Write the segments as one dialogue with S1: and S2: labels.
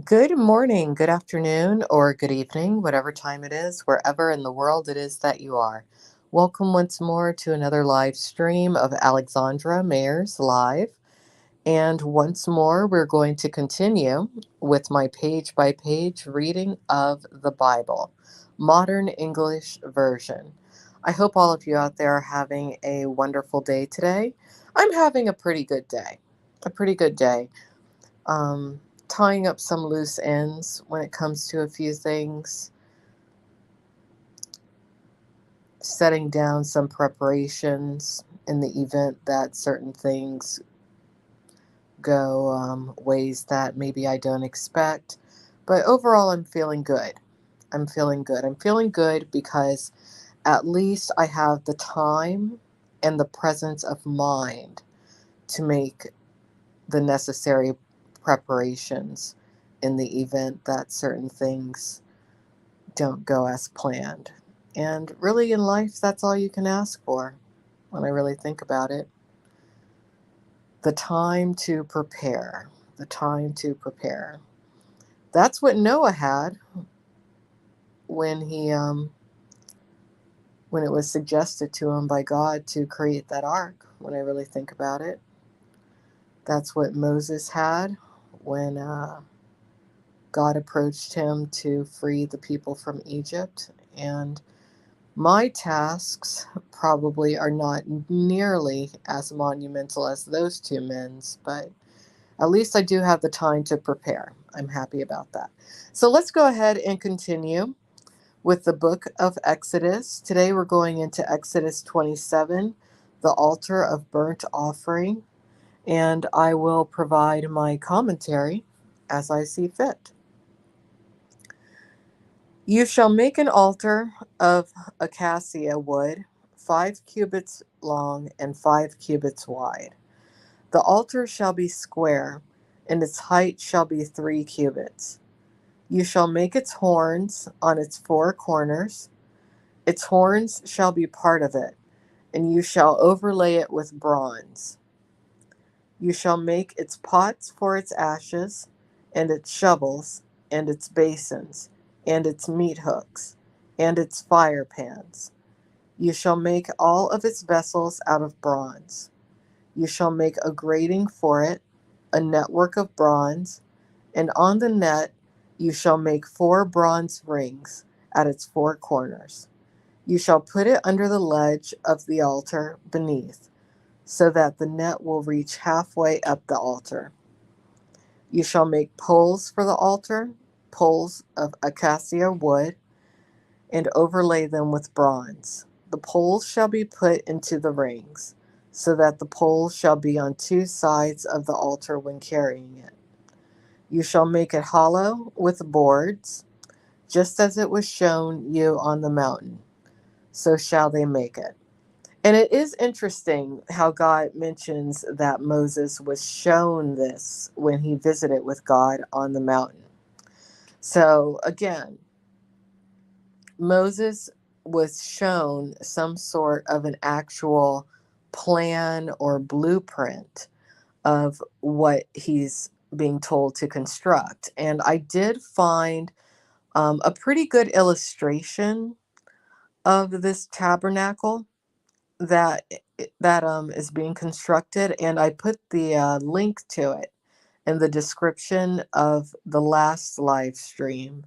S1: Good morning, good afternoon, or good evening, whatever time it is, wherever in the world it is that you are. Welcome once more to another live stream of Alexandra Mayers Live. And once more, we're going to continue with my page by page reading of the Bible, Modern English Version. I hope all of you out there are having a wonderful day today. I'm having a pretty good day. A pretty good day. Um, Tying up some loose ends when it comes to a few things, setting down some preparations in the event that certain things go ways that maybe I don't expect. But overall, I'm feeling good. I'm feeling good. I'm feeling good because at least I have the time and the presence of mind to make the necessary preparations in the event that certain things don't go as planned. And really, in life, that's all you can ask for when I really think about it. The time to prepare. The time to prepare. That's what Noah had when when it was suggested to him by God to create that ark. When I really think about it, that's what Moses had when God approached him to free the people from Egypt. And my tasks probably are not nearly as monumental as those two men's, but at least I do have the time to prepare. I'm happy about that. So let's go ahead and continue with the book of Exodus. Today we're going into Exodus 27, the altar of burnt offering, and I will provide my commentary as I see fit. You shall make an altar of acacia wood, 5 cubits long and 5 cubits wide. The altar shall be square, and its height shall be 3 cubits. You shall make its horns on its 4 corners. Its horns shall be part of it, and you shall overlay it with bronze. You shall make its pots for its ashes, and its shovels, and its basins, and its meat hooks, and its fire pans. You shall make all of its vessels out of bronze. You shall make a grating for it, a network of bronze, and on the net you shall make 4 bronze rings at its 4 corners. You shall put it under the ledge of the altar beneath, so that the net will reach halfway up the altar. You shall make poles for the altar, poles of acacia wood, and overlay them with bronze. The poles shall be put into the rings, so that the poles shall be on 2 sides of the altar when carrying it. You shall make it hollow with boards, just as it was shown you on the mountain. So shall they make it. And it is interesting how God mentions that Moses was shown this when he visited with God on the mountain. So again, Moses was shown some sort of an actual plan or blueprint of what he's being told to construct. And I did find a pretty good illustration of this tabernacle that is being constructed, and I put the link to it in the description of the last live stream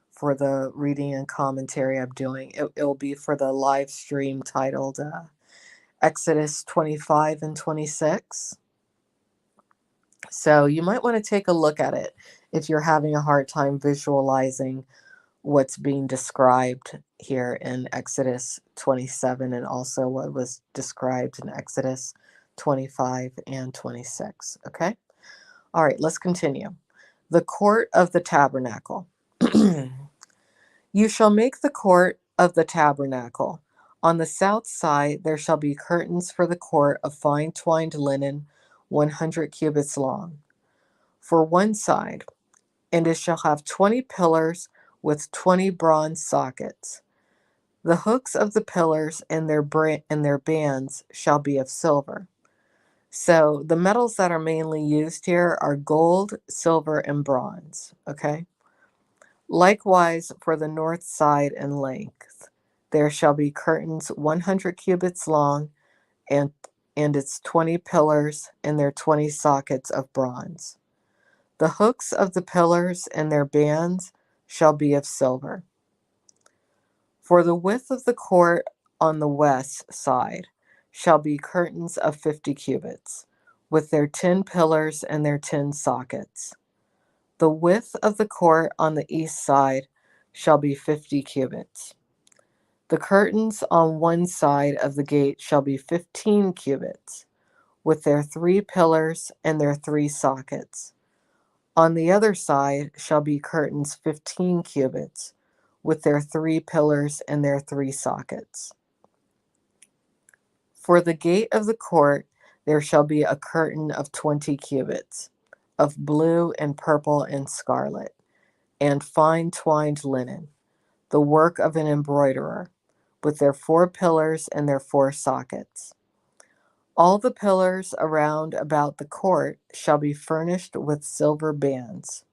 S1: for the reading and commentary I'm doing. It'll be for the live stream titled Exodus 25 and 26. So you might want to take a look at it if you're having a hard time visualizing what's being described here in Exodus 27 and also what was described in Exodus 25 and 26. Okay? All right, let's continue. The court of the tabernacle. You shall make the court of the tabernacle. On the south side there shall be curtains for the court of fine twined linen, 100 cubits long, for one side, and it shall have 20 pillars with 20 bronze sockets. The hooks of the pillars and their bands shall be of silver. So the metals that are mainly used here are gold, silver, and bronze. Okay. Likewise, for the north side in length, there shall be curtains 100 cubits long, and its 20 pillars and their 20 sockets of bronze. The hooks of the pillars and their bands shall be of silver. For the width of the court on the west side shall be curtains of 50 cubits, with their 10 pillars and their 10 sockets. The width of the court on the east side shall be 50 cubits. The curtains on one side of the gate shall be 15 cubits, with their 3 pillars and their 3 sockets. On the other side shall be curtains 15 cubits, with their 3 pillars and their 3 sockets. For the gate of the court there shall be a curtain of 20 cubits, of blue and purple and scarlet, and fine twined linen, the work of an embroiderer, with their 4 pillars and their 4 sockets. All the pillars around about the court shall be furnished with silver bands.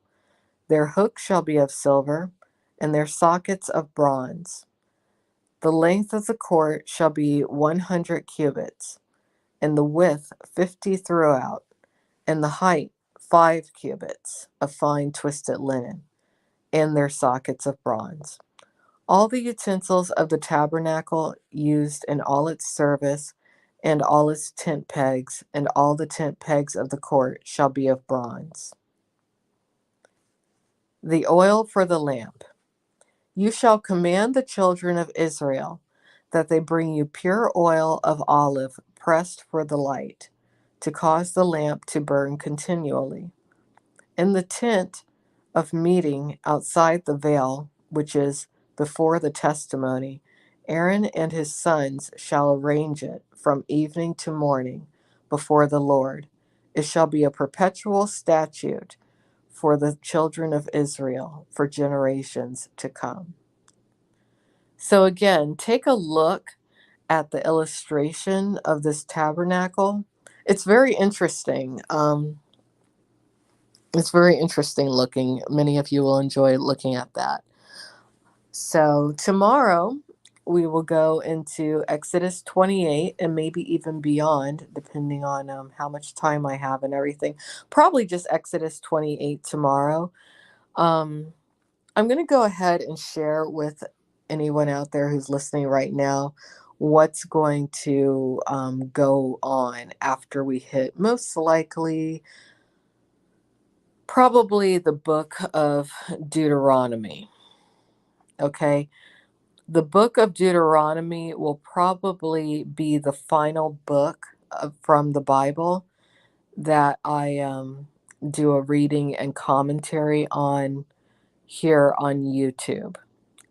S1: Their hooks shall be of silver, and their sockets of bronze. The length of the court shall be 100 cubits, and the width 50 throughout, and the height 5 cubits of fine twisted linen, and their sockets of bronze. All the utensils of the tabernacle used in all its service, and all its tent pegs, and all the tent pegs of the court shall be of bronze. The oil for the lamp. You shall command the children of Israel that they bring you pure oil of olive pressed for the light, to cause the lamp to burn continually. In the tent of meeting outside the veil, which is before the testimony, Aaron and his sons shall arrange it from evening to morning before the Lord. It shall be a perpetual statute for the children of Israel for generations to come. So, again, take a look at the illustration of this tabernacle. It's very interesting. It's very interesting looking. Many of you will enjoy looking at that. So, tomorrow we will go into Exodus 28 and maybe even beyond, depending on how much time I have and everything. Probably just Exodus 28 tomorrow. Um, I'm going to go ahead and share with anyone out there who's listening right now what's going to go on after we hit most likely probably the book of Deuteronomy. Okay. The book of Deuteronomy will probably be the final book from the Bible that I do a reading and commentary on here on YouTube.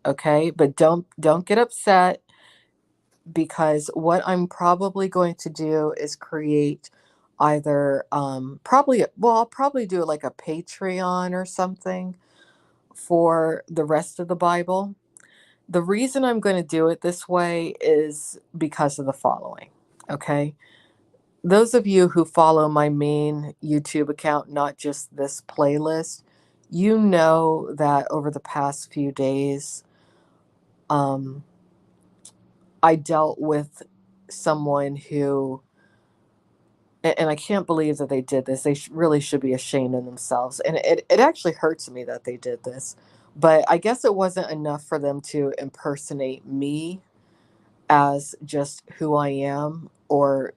S1: Okay, but don't get upset, because what I'm probably going to do is create either I'll probably do like a Patreon or something for the rest of the Bible. The reason I'm going to do it this way is because of the following. Okay, those of you who follow my main YouTube account, not just this playlist, you know that over the past few days um I dealt with someone who, and I can't believe that they did this. They really should be ashamed of themselves. And it actually hurts me that they did this. But I guess it wasn't enough for them to impersonate me as just who I am, or,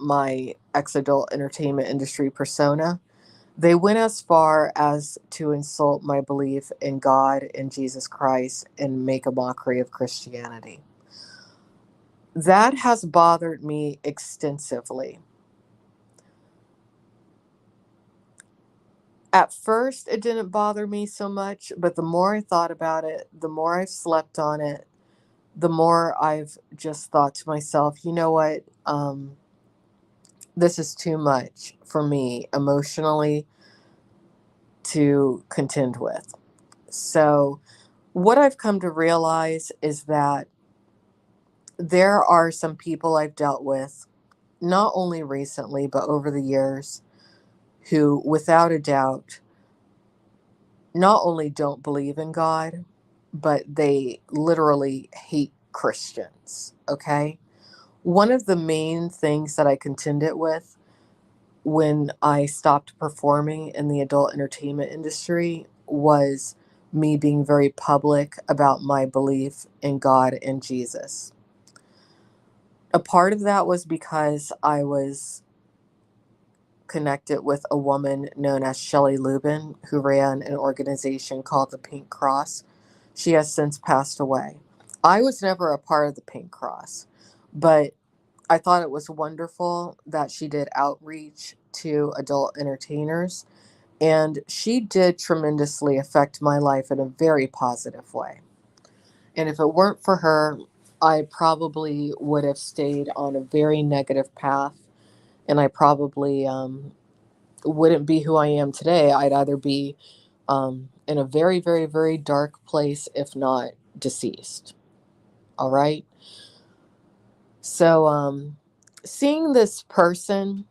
S1: my ex adult entertainment industry persona. They went as far as to insult my belief in God and Jesus Christ and make a mockery of Christianity. That has bothered me extensively. At first, it didn't bother me so much, but the more I thought about it, the more I've slept on it, the more I've just thought to myself, you know what? This is too much for me emotionally to contend with. So, what I've come to realize is that there are some people I've dealt with not only recently, but over the years, who, without a doubt, not only don't believe in God, but they literally hate Christians. Okay. One of the main things that I contended with when I stopped performing in the adult entertainment industry was me being very public about my belief in God and Jesus. A part of that was because I was connected with a woman known as Shelley Lubin, who ran an organization called the Pink Cross. She has since passed away. I was never a part of the Pink Cross, but I thought it was wonderful that she did outreach to adult entertainers, and she did tremendously affect my life in a very positive way. And if it weren't for her, I probably would have stayed on a very negative path, and I probably wouldn't be who I am today. I'd either be in a very, very, very dark place, if not deceased. All right. So, seeing this person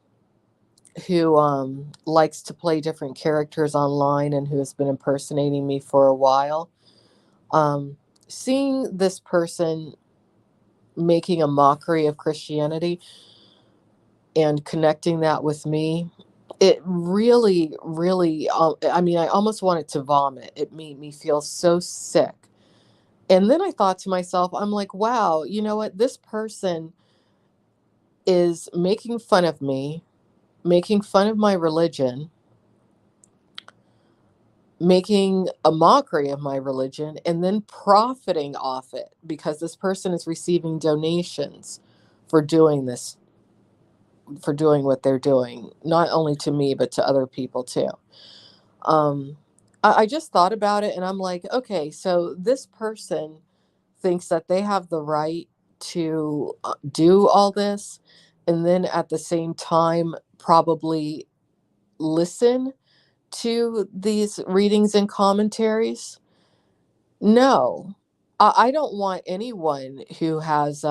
S1: who likes to play different characters online and who has been impersonating me for a while, um, seeing this person making a mockery of Christianity and connecting that with me, it really, really, I mean, I almost wanted to vomit. It made me feel so sick. And then I thought to myself, I'm like, wow, you know what? This person is making fun of me, making fun of my religion, making a mockery of my religion, and then profiting off it because this person is receiving donations for doing this, for doing what they're doing, not only to me, but to other people too. Um, I just thought about it and I'm like, okay, so this person thinks that they have the right to do all this, and then at the same time, probably listen to these readings and commentaries. No, I don't want anyone who has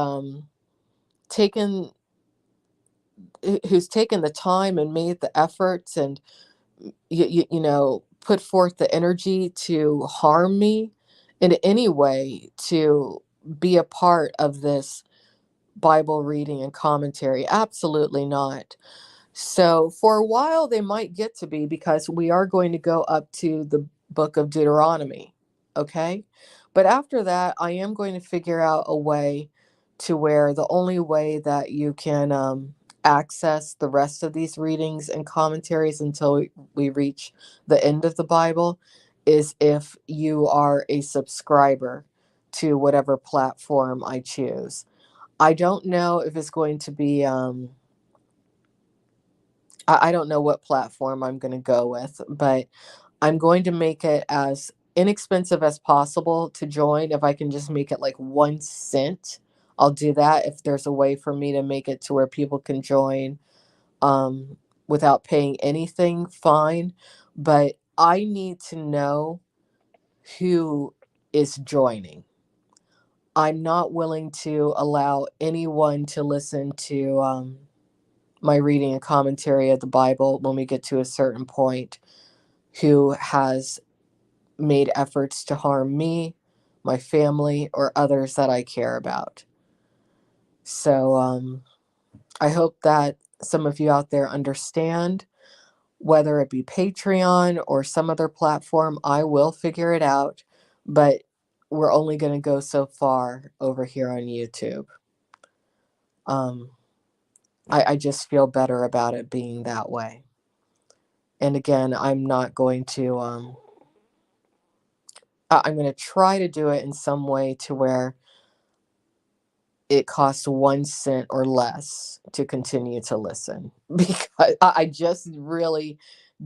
S1: taken who's taken the time and made the efforts and you know, put forth the energy to harm me in any way to be a part of this Bible reading and commentary. Absolutely not. So for a while, they might get to be because we are going to go up to the book of Deuteronomy. Okay. But after that, I am going to figure out a way to where the only way that you can access the rest of these readings and commentaries until we reach the end of the Bible is if you are a subscriber to whatever platform I choose. I don't know if it's going to be I don't know what platform I'm going to go with, but I'm going to make it as inexpensive as possible to join. If I can just make it like 1 cent, I'll do that. If there's a way for me to make it to where people can join um, without paying anything, fine. But I need to know who is joining. I'm not willing to allow anyone to listen to my reading and commentary of the Bible when we get to a certain point who has made efforts to harm me, my family, or others that I care about. So I hope that some of you out there understand, whether it be Patreon or some other platform, I will figure it out. But we're only going to go so far over here on YouTube. Um, I just feel better about it being that way. And again, I'm not going to I'm going to try to do it in some way to where it costs 1 cent or less to continue to listen because I just really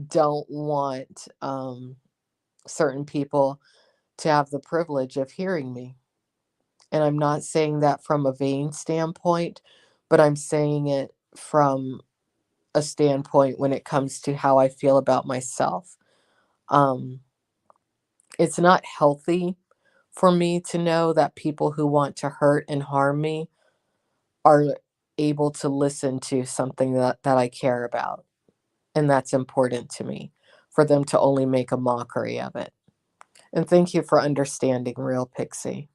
S1: don't want certain people to have the privilege of hearing me. And I'm not saying that from a vain standpoint, but I'm saying it from a standpoint when it comes to how I feel about myself. Um, it's not healthy for me to know that people who want to hurt and harm me are able to listen to something that I care about, and that's important to me, for them to only make a mockery of it. And thank you for understanding, Real Pixie.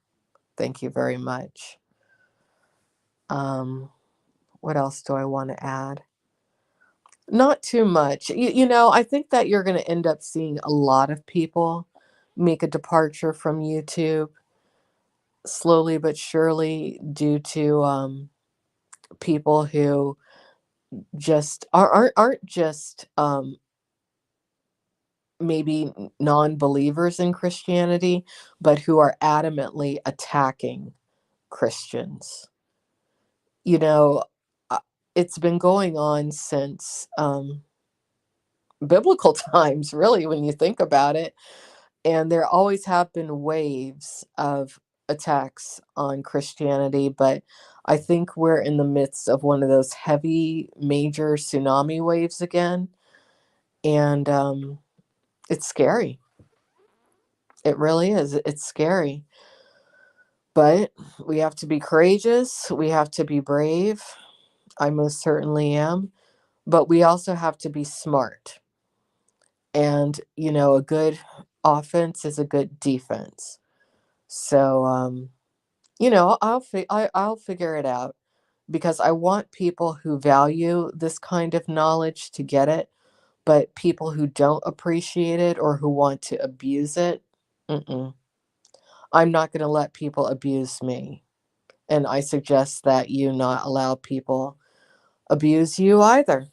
S1: Thank you very much. Um, what else do I want to add? Not too much. I think that you're going to end up seeing a lot of people make a departure from YouTube slowly but surely, due to people who just aren't just maybe non-believers in Christianity, but who are adamantly attacking Christians. You know, uh, it's been going on since biblical times, really, when you think about it. And there always have been waves of attacks on Christianity, but I think we're in the midst of one of those heavy, major tsunami waves again. And it's scary. It really is. It's scary. But we have to be courageous. We have to be brave. I most certainly am. But we also have to be smart. And, a good offense is a good defense. So, I'll figure it out, because I want people who value this kind of knowledge to get it, but people who don't appreciate it or who want to abuse it, mm-mm. I'm not going to let people abuse me. And I suggest that you not allow people abuse you either.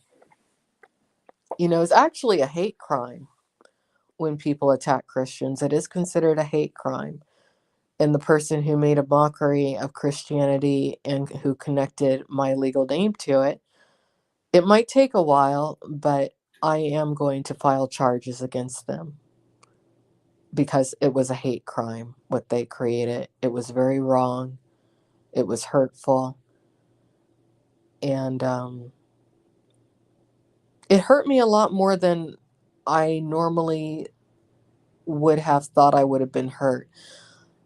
S1: It's actually a hate crime when people attack Christians. It is considered a hate crime. And the person who made a mockery of Christianity and who connected my legal name to it, it might take a while, but I am going to file charges against them, because it was a hate crime, what they created. It was very wrong. It was hurtful. And it hurt me a lot more than I normally would have thought I would have been hurt.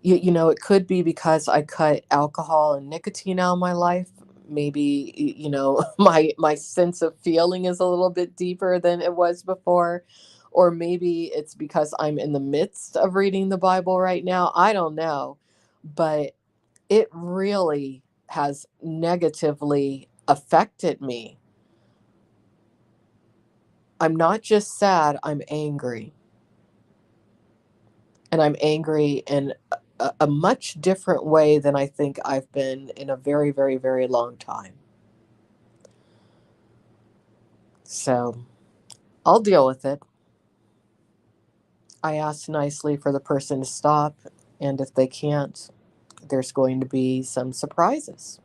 S1: It could be because I cut alcohol and nicotine out of my life. Maybe, my sense of feeling is a little bit deeper than it was before. Or maybe it's because I'm in the midst of reading the Bible right now. I don't know. But it really has negatively affected me. I'm not just sad, I'm angry. And I'm angry in a much different way than I think I've been in a very, very, very long time. So I'll deal with it. I asked nicely for the person to stop, and if they can't, there's going to be some surprises.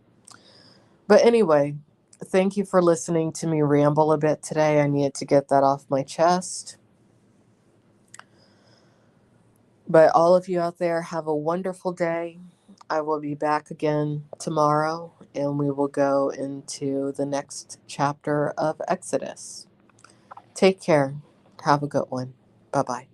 S1: But anyway, thank you for listening to me ramble a bit today. I needed to get that off my chest. But all of you out there, have a wonderful day. I will be back again tomorrow, and we will go into the next chapter of Exodus. Take care. Have a good one. Bye bye.